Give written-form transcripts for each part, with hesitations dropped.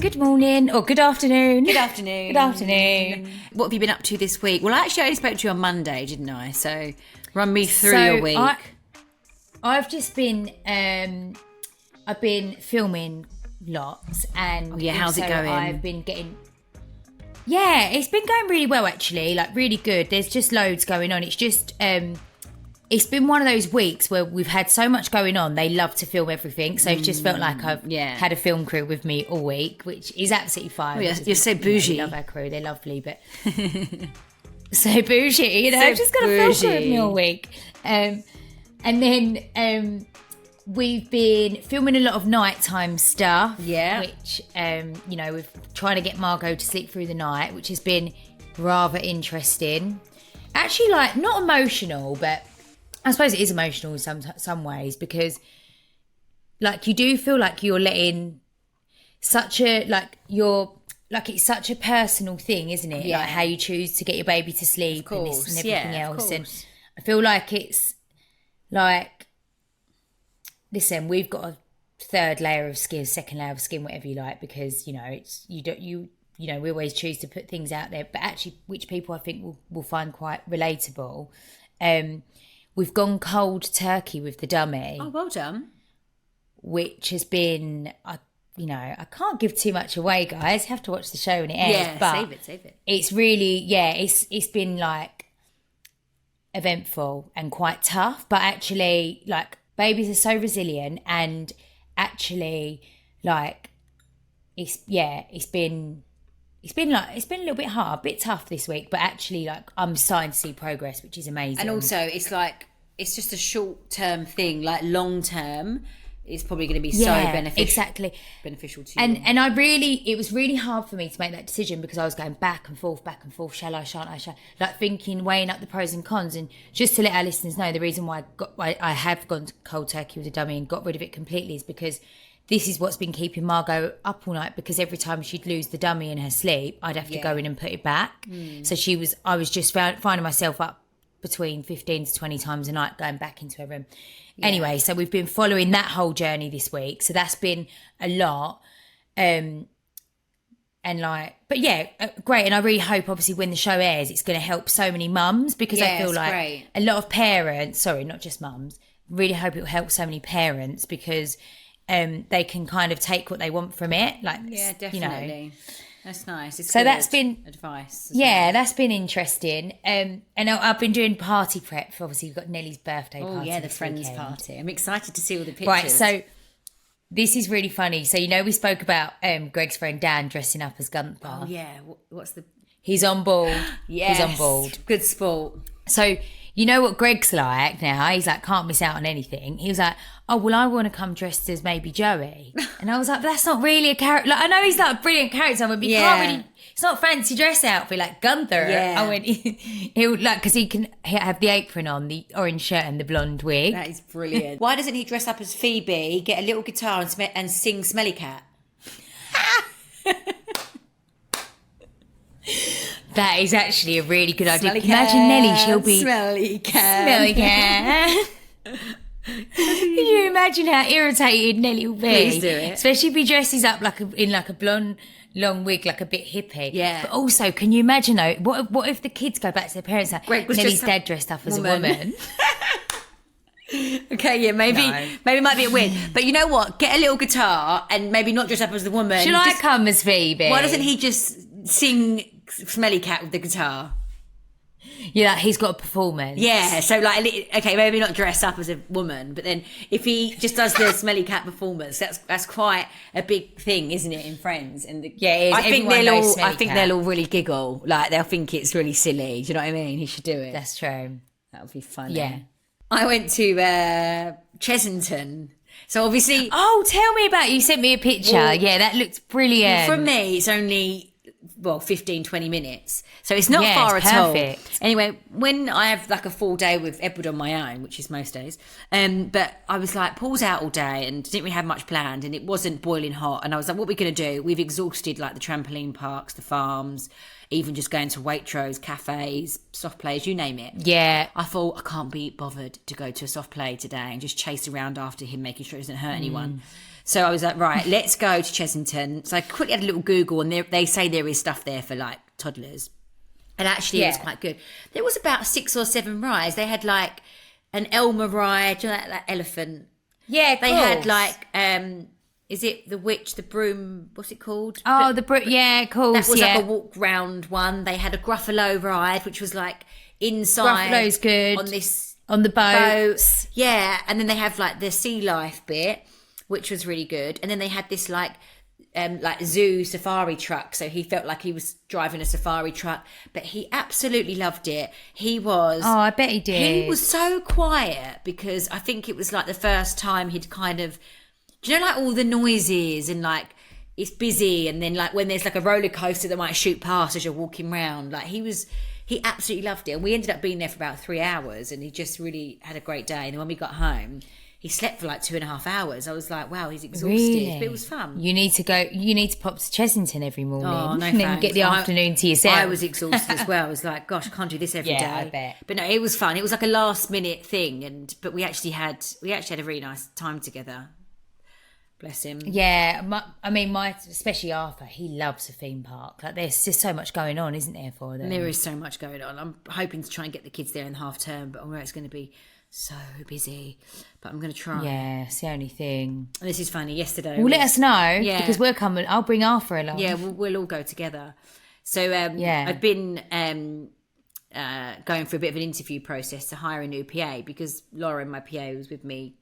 Good morning, or good afternoon. Good afternoon. Good afternoon. What have you been up to this week? Well, actually, I only spoke to you on Monday, didn't I? So, run me through your week. I've just been, I've been filming lots, and how's it going? I've been getting. Yeah, it's been going really well actually, like really good. There's just loads going on. It's just, it's been one of those weeks where we've had so much going on. They love to film everything, so it's just felt like I've had a film crew with me all week, which is absolutely fine. You're so bougie. I love our crew; they're lovely, but so bougie. I've just got a film crew with me all week. And then we've been filming a lot of nighttime stuff. Yeah, which we're trying to get Margot to sleep through the night, which has been rather interesting. Actually, like not emotional, but I suppose it is emotional in some ways, because like you do feel like you're letting such a it's such a personal thing, isn't it? Yeah. Like how you choose to get your baby to sleep and everything else. And Course. I feel like it's like, listen, we've got a third layer of skin, second layer of skin, whatever you like, because it's we always choose to put things out there, but actually which people I think will find quite relatable. We've gone cold turkey with the dummy. Oh, well done. Which has been, I can't give too much away, guys. You have to watch the show when it airs. Yeah, but save it. It's really, it's been like eventful and quite tough. But actually, like babies are so resilient, and actually, like it's been a little bit hard, a bit tough this week, but actually like I'm starting to see progress, which is amazing. And also it's like, it's just a short-term thing, like long-term, it's probably going to be so beneficial to you. And it was really hard for me to make that decision, because I was going back and forth, shall I, shan't I, like thinking, weighing up the pros and cons. And just to let our listeners know, the reason why I have gone to cold turkey with a dummy and got rid of it completely is because this is what's been keeping Margot up all night, because every time she'd lose the dummy in her sleep, I'd have to go in and put it back. So I was just finding myself up between 15 to 20 times a night going back into her room. Yeah. Anyway, so we've been following that whole journey this week. So that's been a lot. But yeah, great. And I really hope, obviously, when the show airs, it's going to help so many mums, because I feel like a lot of parents, sorry, not just mums, really hope it will help so many parents, because they can kind of take what they want from it. Like, yeah, definitely. That's nice. It's so good that's been advice. Yeah, that's been interesting. And I've been doing party prep for, obviously, we've got Nelly's birthday party. Oh yeah, the friends party. I'm excited to see all the pictures. Right, so this is really funny. So we spoke about Greg's friend Dan dressing up as Gunther. Oh yeah, what's the? He's on board. Yes, he's on board. Good sport. So you know what Greg's like now? He's like, can't miss out on anything. He was like, oh, well, I want to come dressed as maybe Joey. And I was like, but that's not really a character. Like, I know he's like a brilliant character, but you can't really, it's not a fancy dress outfit like Gunther. Yeah. I went, he'll like, because he can have the apron on, the orange shirt and the blonde wig. That is brilliant. Why doesn't he dress up as Phoebe, get a little guitar and sing Smelly Cat? That is actually a really good idea. Smelly Imagine Nelly, she'll be Smelly Cat. Smelly Cat. Can you imagine how irritated Nelly will be? Please do it. Especially if he dresses up in a blonde long wig, like a bit hippie. Yeah. But also, can you imagine though? What if the kids go back to their parents and Nelly's dad dressed up as a woman? Okay, yeah, maybe it might be a win. But you know what? Get a little guitar and maybe not dress up as the woman. Should I come as Phoebe? Why doesn't he just sing Smelly Cat with the guitar? Yeah, he's got a performance. Yeah, so like, okay, maybe not dress up as a woman, but then if he just does the Smelly Cat performance, that's quite a big thing, isn't it, in Friends? And it is. I think they'll all really giggle, like they'll think it's really silly. Do you know what I mean? He should do it. That's true. That would be funny. Yeah. I went to Chessington. So obviously... Oh, tell me about it. You sent me a picture. Well, yeah, that looks brilliant. From me, it's only, 15, 20 minutes. So it's not far at all. Anyway, when I have like a full day with Edward on my own, which is most days, but I was like, Paul's out all day and didn't really have much planned, and it wasn't boiling hot. And I was like, what are we going to do? We've exhausted like the trampoline parks, the farms. even just going to Waitrose, cafes, soft plays, you name it. Yeah. I thought, I can't be bothered to go to a soft play today and just chase around after him, making sure he doesn't hurt anyone. So I was like, right, let's go to Chessington. So I quickly had a little Google, and they say there is stuff there for like toddlers. And actually, it was quite good. There was about 6 or 7 rides. They had like an Elmer ride, you know, that elephant. Yeah, they had like, is it the witch, the broom? What's it called? Oh, the broom. Yeah, of course. That was like a walk round one. They had a Gruffalo ride, which was like inside. Gruffalo's good on the boats. Yeah, and then they have like the sea life bit, which was really good. And then they had this like zoo safari truck, so he felt like he was driving a safari truck, but he absolutely loved it. I bet he did. He was so quiet because I think it was like the first time he'd kind of, do you know, like all the noises and like it's busy, and then like when there's like a roller coaster that might shoot past as you're walking around, like he absolutely loved it. And we ended up being there for about 3 hours, and he just really had a great day. And then when we got home, he slept for like 2.5 hours. I was like, wow, he's exhausted. Really? But it was fun. You need to pop to Chessington every morning. Oh, no, and then get the afternoon to yourself. I was exhausted as well. I was like, gosh, I can't do this every day. I bet. But no, it was fun. It was like a last minute thing, but we actually had a really nice time together. Bless him. Yeah, especially Arthur, he loves a theme park. Like there's just so much going on, isn't there, for them? There is so much going on. I'm hoping to try and get the kids there in the half term, but I know it's going to be so busy, but I'm going to try. Yeah, it's the only thing. And this is funny. Yesterday, let us know, because we're coming. I'll bring Arthur along. Yeah, we'll all go together. So I've been going through a bit of an interview process to hire a new PA, because Lauren, my PA, was with me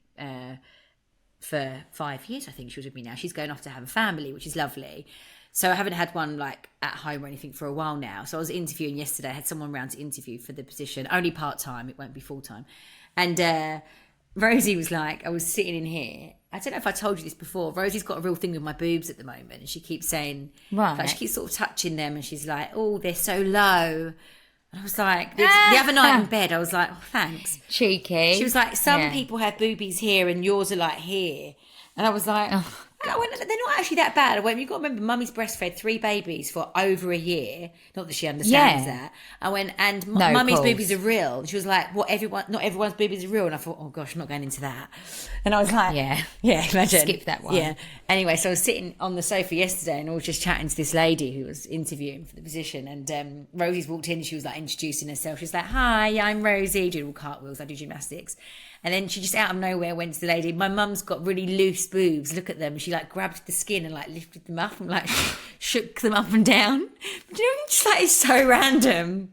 for 5 years. I think she was with me now. She's going off to have a family, which is lovely. So I haven't had one like at home or anything for a while now. So I was interviewing yesterday. I had someone round to interview for the position, only part-time. It won't be full-time. And Rosie was like, I was sitting in here. I don't know if I told you this before. Rosie's got a real thing with my boobs at the moment. And she keeps saying, like, she keeps sort of touching them. And she's like, oh, they're so low. And I was like, the other night in bed, I was like, oh, thanks. Cheeky. She was like, some people have boobies here and yours are like here. And I was like, I went, they're not actually that bad. I went, you've got to remember, Mummy's breastfed 3 babies for over a year. Not that she understands that. I went, and Mummy's boobies are real. And she was like, not everyone's boobies are real. And I thought, oh gosh, I'm not going into that. And I was like, yeah, imagine. Skip that one. Yeah. Anyway, so I was sitting on the sofa yesterday, and I was just chatting to this lady who was interviewing for the position. And Rosie's walked in, and she was like introducing herself. She was like, hi, I'm Rosie. I do all cartwheels. I do gymnastics. And then she just out of nowhere went to the lady, my mum's got really loose boobs, look at them. She like grabbed the skin and like lifted them up and like shook them up and down. But you know, just like, it's so random.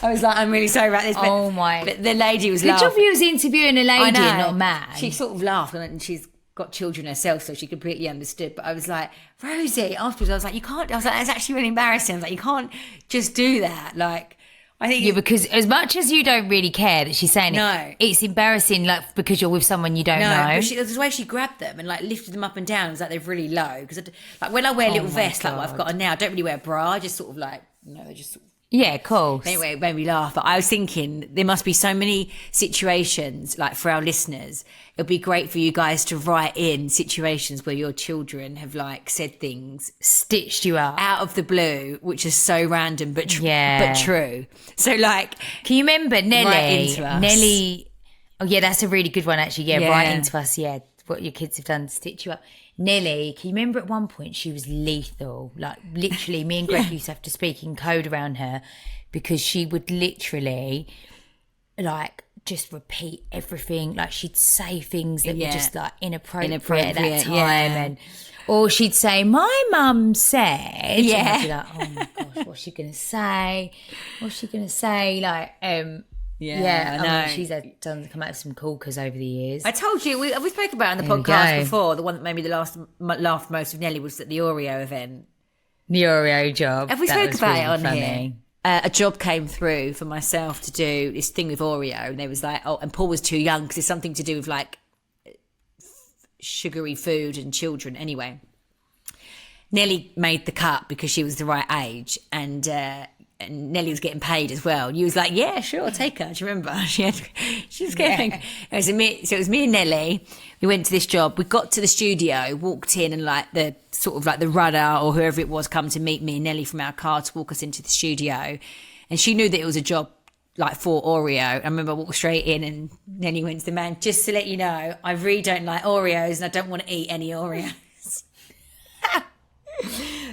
I was like, I'm really sorry about this. But the lady was laughing. Good job you was interviewing a lady and not a man. She sort of laughed, and she's got children herself, so she completely understood. But I was like, Rosie, afterwards I was like, you can't, I was like, it's actually really embarrassing. I was like, you can't just do that. Like, I think because as much as you don't really care that she's saying it's embarrassing, like because you're with someone you don't know. But the way she grabbed them and like lifted them up and down, it was like they're really low. Because like when I wear a little vest, like what I've got on now, I don't really wear a bra. I just sort of like, they just sort of. Yeah, cool. Anyway, it made me laugh. But I was thinking there must be so many situations, like for our listeners, it'd be great for you guys to write in situations where your children have like said things, stitched you up out of the blue, which is so random but true. So like, can you remember Nelly? Write into us. Nelly. Oh yeah, that's a really good one actually. Yeah, write into us. Yeah, what your kids have done to stitch you up. Nelly, can you remember at one point she was lethal? Like literally, me and Greg used to have to speak in code around her because she would literally like just repeat everything. Like she'd say things that were just like inappropriate at that time, or she'd say, "My mum said," and I'd be like, "Oh my gosh, what's she gonna say? What's she gonna say?" Like, I know. She's done come out with some corkers over the years. I told you, we spoke about it on the podcast before. The one that made me laughed most with Nelly was at the Oreo event. The Oreo job. Have we spoke about it on here? A job came through for myself to do this thing with Oreo, and they was like, and Paul was too young because it's something to do with like sugary food and children. Anyway, Nelly made the cut because she was the right age, and and Nelly was getting paid as well. You was like, yeah, sure, take her. Do you remember? She was getting. Yeah. So it was me and Nelly. We went to this job. We got to the studio, walked in, and like the sort of like the runner or whoever it was come to meet me and Nelly from our car to walk us into the studio, and she knew that it was a job like for Oreo. I remember I walked straight in, and Nelly went to the man, just to let you know, I really don't like Oreos, and I don't want to eat any Oreos.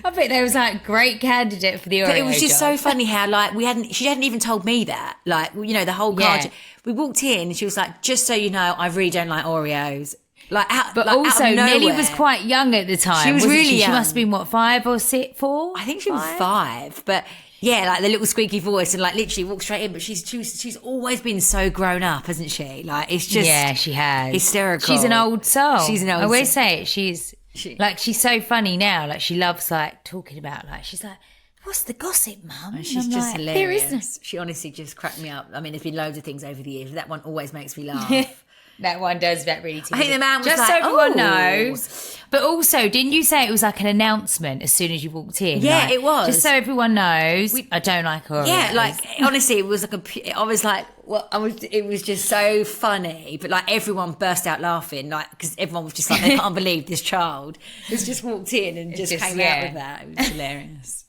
I bet there was like great candidate for the Oreo. But it was just job. so funny how like she hadn't even told me that. Like, you know, the whole car. Yeah. We walked in and she was like, just so you know, I really don't like Oreos. Like, but like, also Nelly was quite young at the time. She was really young. She must have been what, 5 or 6, 4? I think she was 5. But yeah, like the little squeaky voice and like literally walked straight in. But she's always been so grown up, hasn't she? Like, it's just she has hysterical. She's an old soul. She's an old. I always say it. She's so funny now. Like she loves like talking about like she's like, what's the gossip, Mum? And she's just like, hilarious. There isn't. She honestly just cracked me up. I mean, there's been loads of things over the years, but that one always makes me laugh. That one does that really too. I think the man was just like, so everyone knows. But also, didn't you say it was like an announcement as soon as you walked in? Yeah, like, it was. Just so everyone knows, I don't like Oreos. Yeah, like honestly, it was like I was like, well, it was just so funny. But like everyone burst out laughing, like because everyone was just like, they can't believe this child has just walked in and just came out with that. It was hilarious,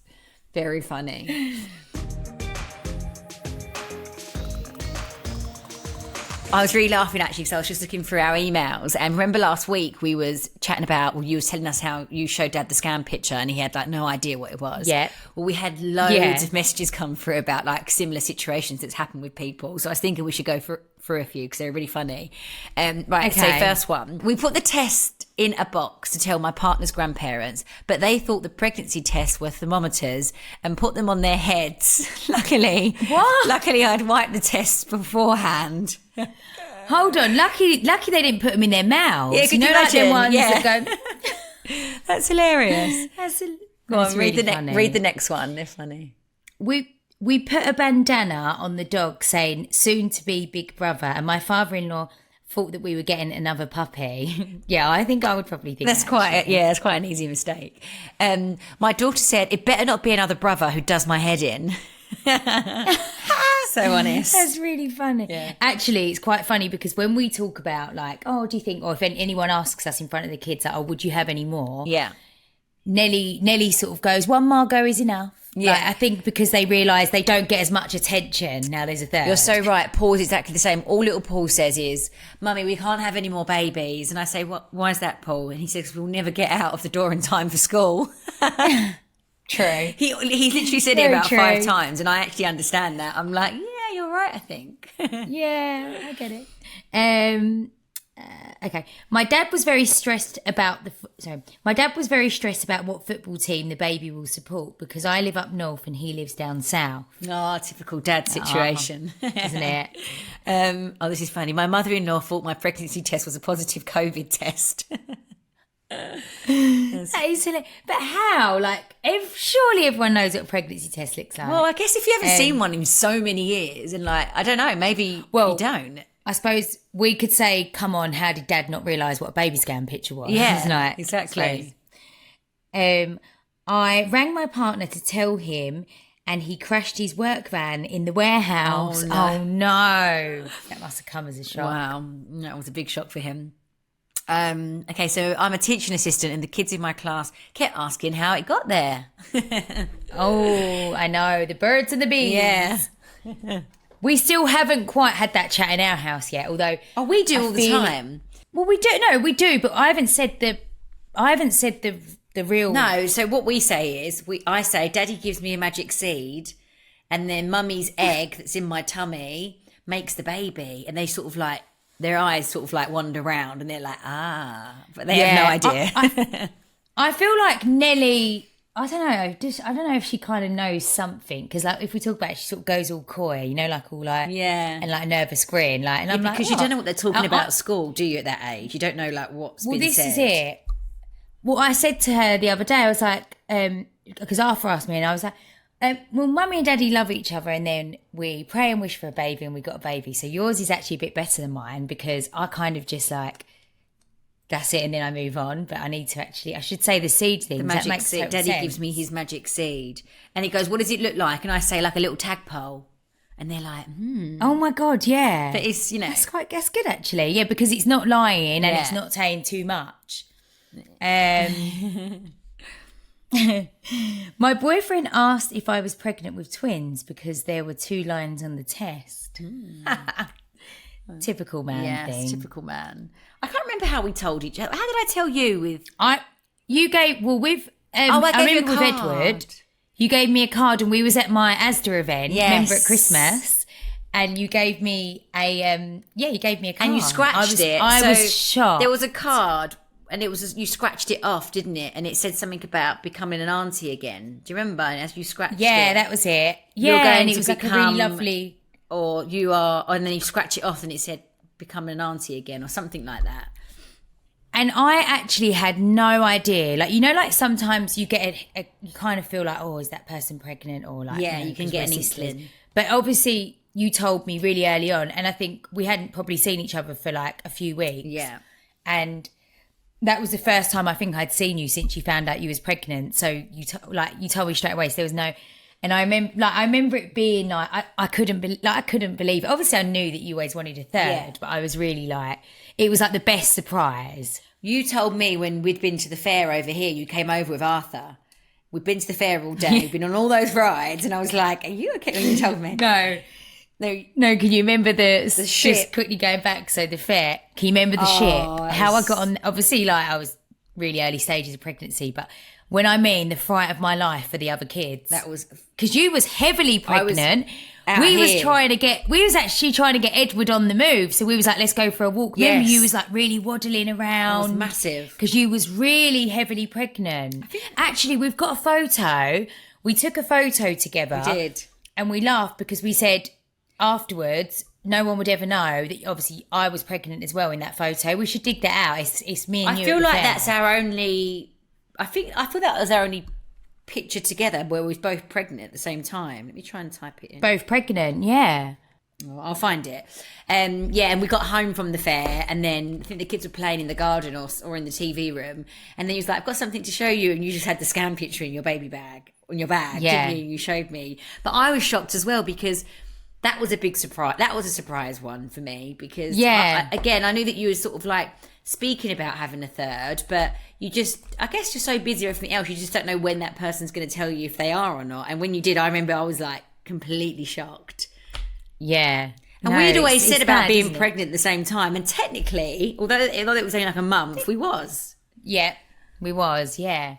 very funny. I was really laughing actually because I was just looking through our emails, and remember last week we was chatting about, well, you was telling us how you showed Dad the scam picture and he had like no idea what it was. Yeah. Well, we had loads of messages come through about like similar situations that's happened with people. So I was thinking we should go through a few because they're really funny. Right, okay. So first one, we put the test in a box to tell my partner's grandparents, but they thought the pregnancy tests were thermometers and put them on their heads. Luckily I'd wiped the tests beforehand. Hold on, lucky they didn't put them in their mouths. Yeah, could you imagine? Like them ones that go... That's hilarious. Go on, read really the next one. They're funny. We put a bandana on the dog saying soon to be big brother, and my father-in-law thought that we were getting another puppy. Yeah, I think I would probably think that's quite an easy mistake. My daughter said it better not be another brother who does my head in. So honest. That's really funny. Yeah. Actually, it's quite funny because when we talk about like, oh, do you think, or if anyone asks us in front of the kids, like, oh, would you have any more? Yeah. Nelly sort of goes, one Margot is enough. Yeah. Like, I think because they realise they don't get as much attention now there's a third. You're so right. Paul's exactly the same. All little Paul says is, Mummy, we can't have any more babies. And I say, why is that, Paul? And he says, we'll never get out of the door in time for school. True. He literally said it about 5 times, and I actually understand that. I'm like, yeah, you're right, I think. Yeah, I get it. Okay. My dad was very stressed about what football team the baby will support because I live up north and he lives down south. Oh, typical dad situation. Isn't it? This is funny. My mother-in-law thought my pregnancy test was a positive COVID test. That is hilarious. But how? Like, surely everyone knows what a pregnancy test looks like. Well, I guess if you haven't seen one in so many years, and like, I don't know, maybe you don't. I suppose we could say, come on, how did Dad not realise what a baby scan picture was? Yeah, like, exactly. I rang my partner to tell him and he crashed his work van in the warehouse. Oh, no. That must have come as a shock. Wow, that was a big shock for him. Okay, so I'm a teaching assistant and the kids in my class kept asking how it got there. Oh, I know. The birds and the bees. Yeah. We still haven't quite had that chat in our house yet, although... Oh, we do all the time. Well, we do. No, we do, but I haven't said the real... No, so what we say is, I say, Daddy gives me a magic seed and then Mummy's egg that's in my tummy makes the baby. And they sort of like... Their eyes sort of like wander around and they're like, but they have no idea. I feel like Nelly, I don't know if she kind of knows something because like if we talk about it, she sort of goes all coy, you know, like all like, and like nervous grin. Like, and I'm like, because you don't know what they're talking about at school, do you, at that age? You don't know like what's been said. Well, this is it. Well, I said to her the other day, I was like, because Arthur asked me and I was like, well, Mummy and Daddy love each other and then we pray and wish for a baby and we got a baby. So yours is actually a bit better than mine because I kind of just like that's it, and then I move on. But I need to I should say the seed thing. The magic seed. Daddy gives me his magic seed. And he goes, what does it look like? And I say, like a little tadpole. And they're like, Oh my God, yeah. But it's, That's good actually. Yeah, because it's not lying and it's not saying too much. My boyfriend asked if I was pregnant with twins because there were 2 lines on the test. Typical man thing. Yes, typical man. I can't remember how we told each other. How did I tell you with... I gave you a card. With Edward, you gave me a card and we was at my Asda event, remember, at Christmas, and you gave me a you gave me a card. And you scratched it. I was shocked. There was a card and it was you scratched it off, didn't it? And it said something about becoming an auntie again. Do you remember? And as you scratched it. Yeah, that was it. Yeah, and it was like a really lovely... Or you are... And then you scratch it off and it said become an auntie again or something like that. And I actually had no idea. Like, like sometimes you get you kind of feel like, oh, is that person pregnant? Or like, you can get an inkling. But obviously you told me really early on, and I think we hadn't probably seen each other for like a few weeks. Yeah. And that was the first time I think I'd seen you since you found out you was pregnant. So you told me straight away. So there was no... And I remember it being like, I couldn't believe it. Obviously I knew that you always wanted a third, but I was really like, it was like the best surprise. You told me when we'd been to the fair over here, you came over with Arthur. We'd been to the fair all day, been on all those rides, and I was like, are you okay when you told me? No, can you remember the ship? Just quickly going back, so the fair, can you remember the ship? How I got on, obviously like I was really early stages of pregnancy, but when I mean the fright of my life for the other kids. That was... Because you was heavily pregnant. We was actually trying to get Edward on the move. So we was like, let's go for a walk. Yes. Remember you was like really waddling around. It was massive. Because you was really heavily pregnant. Actually, we've got a photo. We took a photo together. We did. And we laughed because we said afterwards... No one would ever know that obviously I was pregnant as well in that photo. We should dig that out. It's me and you. I feel like that's our only... I feel that was our only picture together where we was both pregnant at the same time. Let me try and type it in. Both pregnant, yeah. Oh, I'll find it. And we got home from the fair, and then I think the kids were playing in the garden or in the TV room, and then he was like, I've got something to show you, and you just had the scan picture in your baby bag, didn't you? You showed me. But I was shocked as well because that was a big surprise. That was a surprise one for me because, I knew that you were sort of like speaking about having a third, but I guess you're so busy with everything else, you just don't know when that person's going to tell you if they are or not. And when you did, I remember I was like completely shocked. Yeah. And we'd always said about being pregnant at the same time. And technically, although it was only like a month, we was. Yeah, we was, yeah.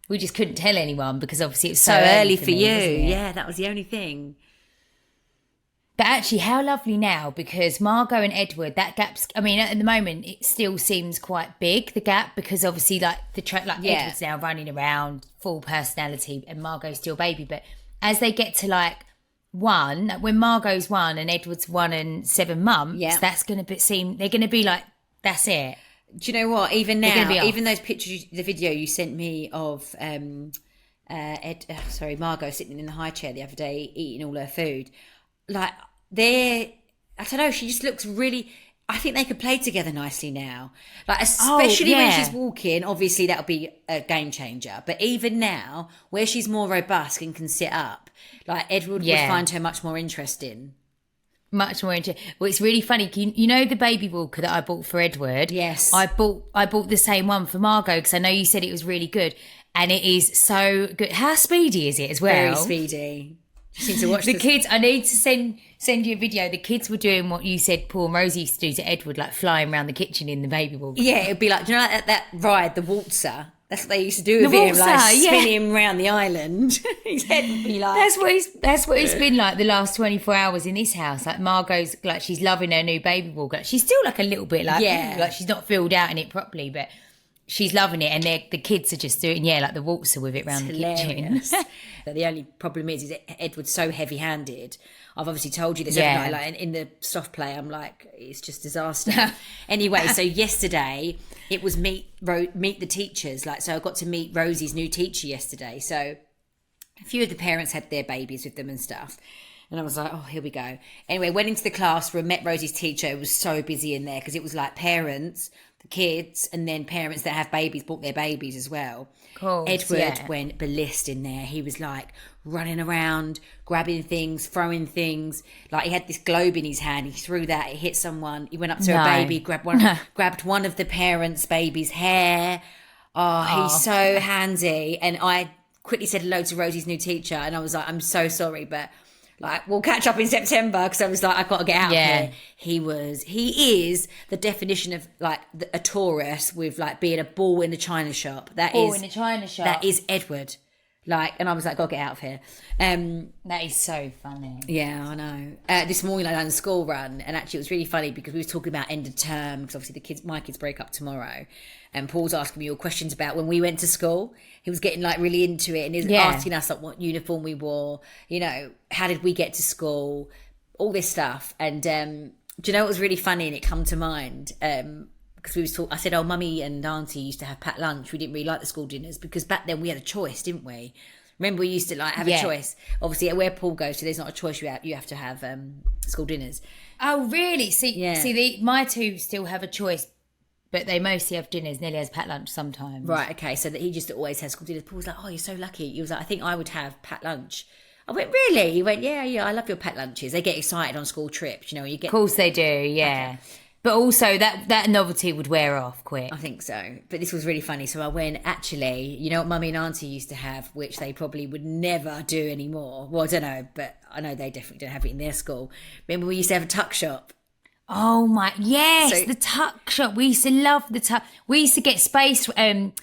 We just couldn't tell anyone because obviously it was so early for me, you. Yeah, that was the only thing. But actually, how lovely now, because Margot and Edward, that gap's... I mean, at the moment, it still seems quite big, the gap, because obviously, like, Edward's now running around, full personality, and Margot's still baby. But as they get to, like, 1, when Margot's 1 and Edward's 1 and 7 months, that's going to seem... They're going to be like, that's it. Do you know what? Even now, even those pictures, the video you sent me of Margot sitting in the high chair the other day, eating all her food... Like, I don't know, she just looks really... I think they could play together nicely now. Like, especially when she's walking, obviously that'll be a game changer. But even now, where she's more robust and can sit up, like, Edward would find her much more interesting. Much more interesting. Well, it's really funny. You know the baby walker that I bought for Edward? Yes. I bought the same one for Margot because I know you said it was really good. And it is so good. How speedy is it as well? Very speedy. You seem to watch the kids. I need to send you a video. The kids were doing what you said Paul and Rosie used to do to Edward, like flying around the kitchen in the baby walker. Yeah, it'd be like, do you know that ride, the waltzer? That's what they used to do with him, like spinning him around the island. His head would be like... That's what it's been like the last 24 hours in this house. Like Margot's, like she's loving her new baby walker. Like, she's still like a little bit like, like she's not filled out in it properly, but she's loving it. And the kids are just doing, like the waltzer with it around the kitchen. The only problem is Edward's so heavy-handed. I've obviously told you this every night. Like in the soft play, I'm like, it's just disaster. Anyway, so yesterday it was meet the teachers. Like, so I got to meet Rosie's new teacher yesterday. So a few of the parents had their babies with them and stuff. And I was like, oh, here we go. Anyway, went into the classroom, met Rosie's teacher. It was so busy in there because it was like parents, the kids, and then parents that have babies brought their babies as well. Cool. Edward went ballistic in there. He was like running around, grabbing things, throwing things. Like he had this globe in his hand. He threw that. It hit someone. He went up to a baby, grabbed one of the parents' baby's hair. Oh, he's so handsy. And I quickly said hello to Rosie's new teacher, and I was like, I'm so sorry, but like we'll catch up in September, because I was like, I've got to get out of here. He is the definition of like a Taurus with like being a ball in the china shop. That is Edward. Like, and I was like, gotta get out of here. That is so funny. Yeah, I know. This morning I done a school run, and actually it was really funny because we were talking about end of term, because obviously my kids break up tomorrow, and Paul's asking me all questions about when we went to school. He was getting like really into it, and he was asking us like what uniform we wore, you know, how did we get to school, all this stuff. And do you know what was really funny, and it come to mind? Because we was talking, I said, oh, mummy and auntie used to have packed lunch. We didn't really like the school dinners because back then we had a choice, didn't we? Remember, we used to like have a choice. Obviously, where Paul goes to, there's not a choice. You have to have school dinners. Oh, really? My two still have a choice, but they mostly have dinners. Nelly has packed lunch sometimes. Right, okay. So that he just always has school dinners. Paul was like, oh, you're so lucky. He was like, I think I would have packed lunch. I went, really? He went, yeah, I love your packed lunches. They get excited on school trips, you know. Of course they do, yeah. Okay. But also that novelty would wear off quick. I think so. But this was really funny. So I went, actually, you know what mummy and auntie used to have, which they probably would never do anymore. Well, I don't know, but I know they definitely don't have it in their school. Remember we used to have a tuck shop? Oh my, yes, the tuck shop. We used to love the tuck. We used to get space, is it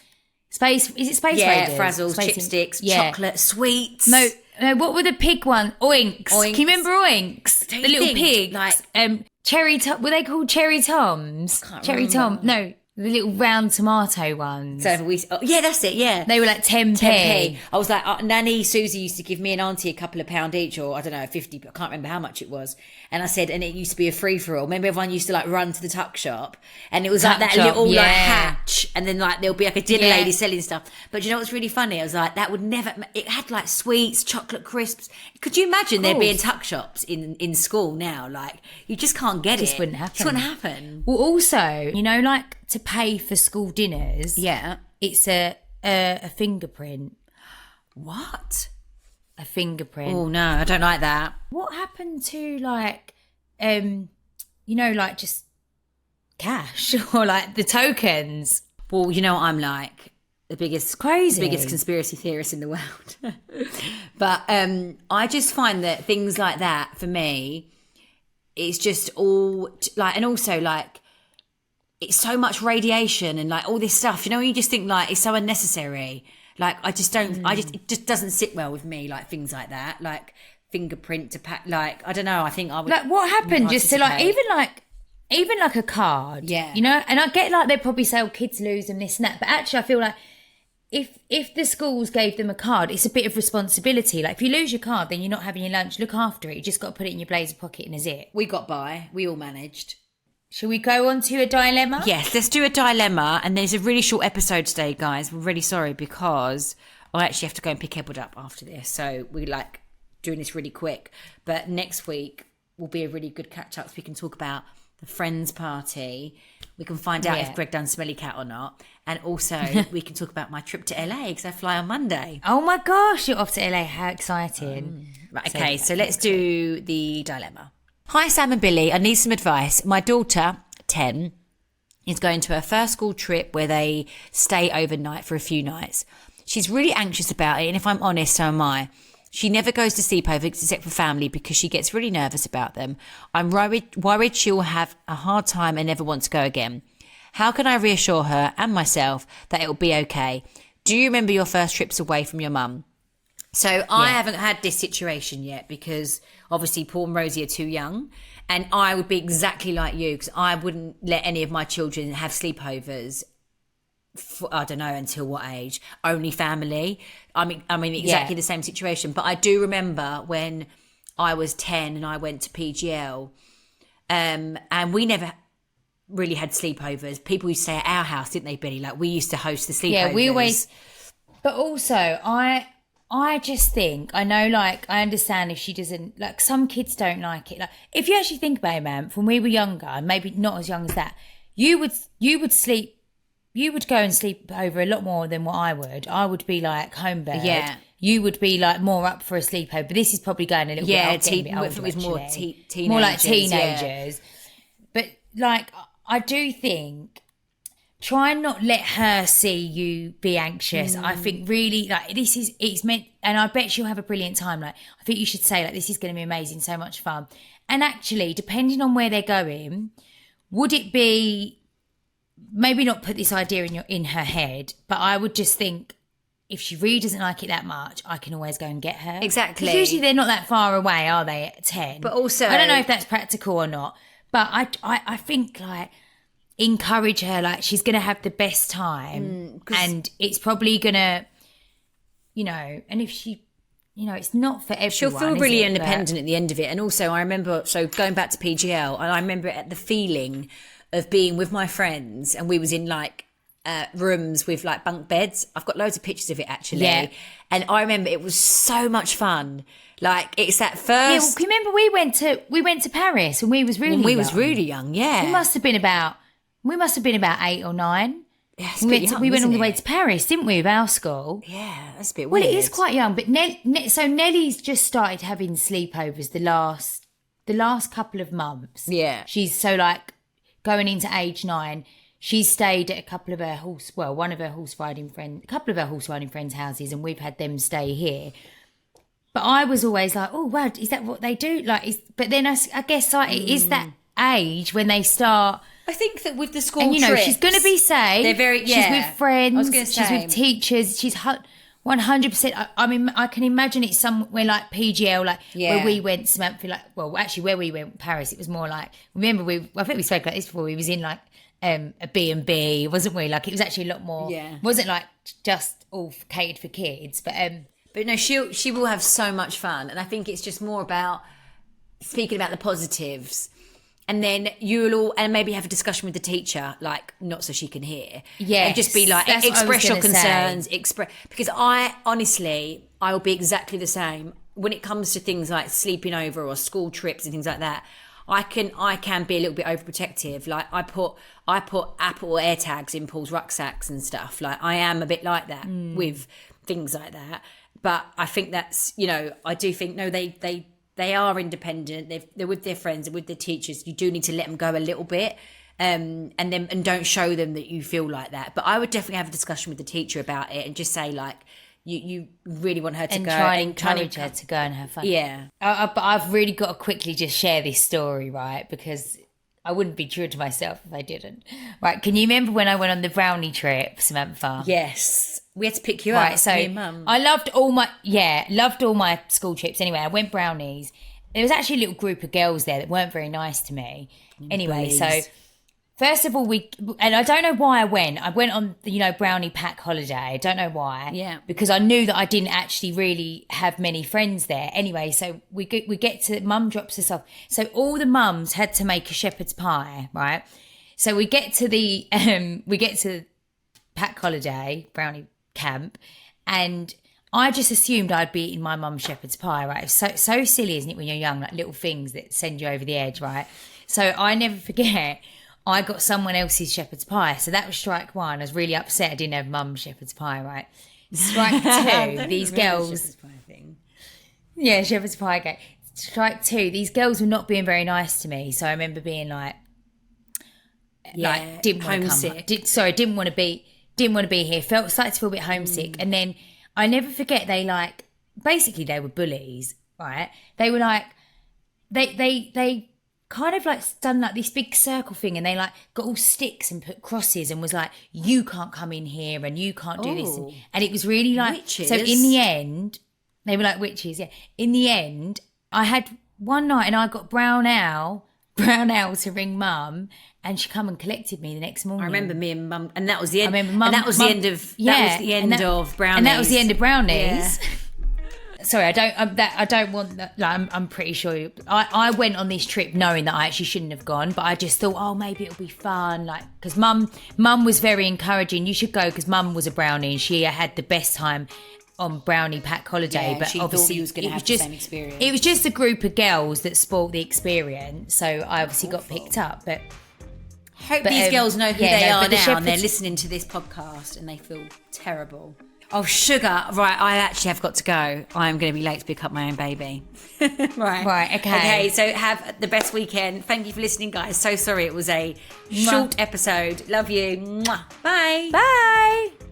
Space Raiders? Frazzles, chipsticks, chocolate, sweets. No, what were the pig ones? Oinks. Can you remember Oinks? The little pigs. Like, were they called Cherry Toms? Cherry Tom. No, the little round tomato ones. So that's it. Yeah, they were like 10p. I was like, Nanny Susie used to give me and Auntie a couple of £1 each, or I don't know, 50. But I can't remember how much it was. And I said, and it used to be a free for all. Remember, everyone used to like run to the tuck shop, and it was like that little like hatch, and then like there'll be like a dinner lady selling stuff. But you know what's really funny? I was like, that would never. It had like sweets, chocolate crisps. Could you imagine there being tuck shops in school now? Like you just can't get it. Just wouldn't happen. Just wouldn't happen. Well, also, you know, like to pay for school dinners. Yeah, it's a fingerprint. What? A fingerprint. Oh no, I don't like that. What happened to like, you know, like just cash or like the tokens? Well, you know what I'm like, the biggest conspiracy theorist in the world. But I just find that things like that for me, it's just all like, and also like, it's so much radiation and like all this stuff. You know, you just think like it's so unnecessary. Like, I just don't, it just doesn't sit well with me, like, things like that. Like, fingerprint to pack, like, I don't know, I think I would. Like, what happened just to, like, even like a card? Yeah. You know? And I get, like, they probably say, oh, kids lose them, this and that. But actually, I feel like if the schools gave them a card, it's a bit of responsibility. Like, if you lose your card, then you're not having your lunch, look after it. You just got to put it in your blazer pocket and a zip. We got by. We all managed. Shall we go on to a dilemma? Yes, let's do a dilemma. And there's a really short episode today, guys. We're really sorry because I actually have to go and pick Edward up after this. So we're like doing this really quick. But next week will be a really good catch up so we can talk about the friends party. We can find out if Greg done Smelly Cat or not. And also we can talk about my trip to LA because I fly on Monday. Oh my gosh, you're off to LA. How exciting. Right, okay, so let's do the dilemma. Hi, Sam and Billie. I need some advice. My daughter, 10, is going to her first school trip where they stay overnight for a few nights. She's really anxious about it, and if I'm honest, so am I. She never goes to sleepovers except for family because she gets really nervous about them. I'm worried she'll have a hard time and never want to go again. How can I reassure her and myself that it'll be okay? Do you remember your first trips away from your mum? So I haven't had this situation yet because obviously Paul and Rosie are too young, and I would be exactly like you because I wouldn't let any of my children have sleepovers for, I don't know until what age, only family. I mean exactly the same situation. But I do remember when I was 10 and I went to PGL, and we never really had sleepovers. People used to stay at our house, didn't they, Billie? Like we used to host the sleepovers. Yeah, we always. But also, I just think, I know, like, I understand if she doesn't, like, some kids don't like it. Like, if you actually think about it, man, when we were younger, maybe not as young as that, you would sleep. You would go and sleep over a lot more than what I would. I would be like home bird. Yeah. You would be like more up for a sleepover. But this is probably going a little bit older. It was more teenagers. More like teenagers. Yeah. But like, I do think, try and not let her see you be anxious. I think really, like, it's meant, and I bet she'll have a brilliant time. Like, I think you should say, like, this is going to be amazing, so much fun. And actually, depending on where they're going, would it be, maybe not put this idea in her head, but I would just think, if she really doesn't like it that much, I can always go and get her. Exactly. Because usually they're not that far away, are they, at 10? But also, I don't know if that's practical or not, but I think, like, encourage her, like, she's going to have the best time, and it's probably going to, you know, and if she, you know, it's not for everyone. She'll feel really independent at the end of it. And also, I remember, so going back to PGL, and I remember the feeling of being with my friends, and we was in like rooms with like bunk beds. I've got loads of pictures of it actually. Yeah. And I remember it was so much fun. Like, it's that first. Yeah, well, remember we went to Paris when we was really young. Was really young. Yeah, we must have been about 8 or 9. Yeah, we went all the way to Paris, didn't we, with our school? Yeah, that's a bit weird. Well, it is quite young, but so Nelly's just started having sleepovers the last couple of months. Yeah, she's so like going into age 9. She's stayed at a couple of her one of her horse riding friends' houses, and we've had them stay here. But I was always like, oh wow, is that what they do? Like, but then I guess like it is that age when they start. I think that with the school and, you know, trips, she's going to be safe. They're very, She's with friends. I was going to say. She's with teachers. She's 100%. I mean, I can imagine it's somewhere like PGL, like where we went, Samantha, like, well, actually where we went, Paris, it was more like, remember I think we spoke about this before, we was in like a B&B, wasn't we? Like, it was actually a lot more, wasn't like just all catered for kids, but no, she will have so much fun. And I think it's just more about speaking about the positives. And then you'll all, and maybe have a discussion with the teacher, like, not so she can hear. Yeah. And just be like, express your concerns, because I will be exactly the same when it comes to things like sleeping over or school trips and things like that. I can be a little bit overprotective. Like, I put Apple AirTags in Paul's rucksacks and stuff. Like, I am a bit like that with things like that. But I think that's, you know, I do think, no, they are independent. They're with their friends and with their teachers. You do need to let them go a little bit, and don't show them that you feel like that. But I would definitely have a discussion with the teacher about it and just say, like, you really want her to go and encourage her to go and have fun. Yeah. But I've really got to quickly just share this story, right? Because I wouldn't be true to myself if I didn't. Right? Can you remember when I went on the brownie trip, Samantha? Yes. We had to pick you up. Right, so me and Mum. I loved all my school trips. Anyway, I went brownies. There was actually a little group of girls there that weren't very nice to me. Anyway, so first of all, and I don't know why I went. I went on the, you know, brownie pack holiday. I don't know why. Yeah. Because I knew that I didn't actually really have many friends there. Anyway, so we get to, Mum drops us off. So all the mums had to make a shepherd's pie, right? So we get to the pack holiday brownie camp, and I just assumed I'd be eating my mum's shepherd's pie, right? It's so silly, isn't it, when you're young, like little things that send you over the edge, right? So I never forget, I got someone else's shepherd's pie. So that was strike one. I was really upset I didn't have mum's shepherd's pie, right? Strike two, these girls. Shepherd's pie thing. Yeah, shepherd's pie game. Strike two, these girls were not being very nice to me. So I remember being like didn't want to come. Didn't want to be here. Started to feel a bit homesick. And then I never forget, they were bullies, right? They were like, they kind of like done like this big circle thing, and they like got all sticks and put crosses and was like, you can't come in here and you can't do this. And it was really like, witches. So in the end, they were like witches, yeah. In the end, I had one night and I got brown owl to ring Mum, and she come and collected me the next morning. I remember me and Mum, and that was the end. I remember Mum, and that was the end of brownies. And that was the end of brownies. Yeah. Sorry, I don't want that. Like, I'm pretty sure. I went on this trip knowing that I actually shouldn't have gone, but I just thought, oh, maybe it'll be fun. Like, because Mum was very encouraging. You should go, because Mum was a brownie and she had the best time on brownie pack holiday. Yeah, but she obviously thought you was going to have the same experience. It was just a group of girls that spoilt the experience, so I obviously got picked up. But Hope these girls know who they are now and they're listening to this podcast and they feel terrible. Oh, sugar. Right, I actually have got to go. I'm going to be late to pick up my own baby. Right, okay. Okay, so have the best weekend. Thank you for listening, guys. So sorry it was a short episode. Love you. Mwah. Bye. Bye.